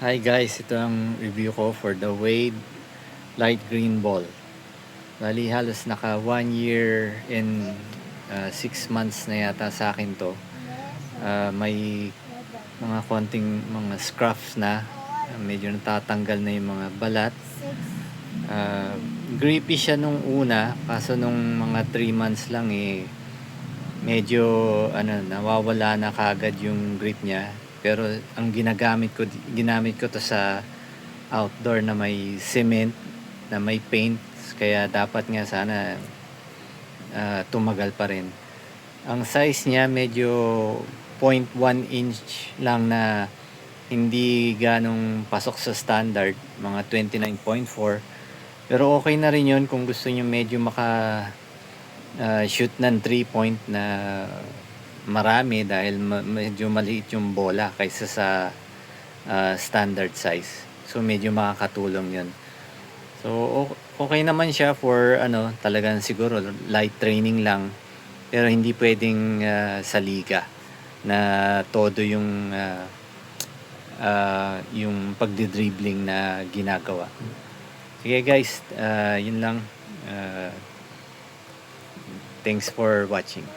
Hi guys, ito ang review ko for the Wade light green ball. Bali halos naka 1 year and 6 months na yata sa akin to. May mga konting mga scruffs na, medyo natatanggal na yung mga balat. Grippy siya nung una, kaso nung mga 3 months lang medyo nawawala na kagad yung grip niya. Pero ang ginamit ko to sa outdoor na may cement, na may paint, kaya dapat nga sana tumagal pa rin. Ang size niya medyo 0.1 inch lang, na hindi ganong pasok sa standard, mga 29.4. Pero okay na rin yun kung gusto niyo medyo shoot ng 3 point na marami, dahil medyo maliit yung bola kaysa sa standard size. So medyo makakatulong yun. So okay naman siya for talagang siguro light training lang, pero hindi pwedeng sa liga na todo yung pagdidribbling na ginagawa. Sige guys, yun lang. Thanks for watching.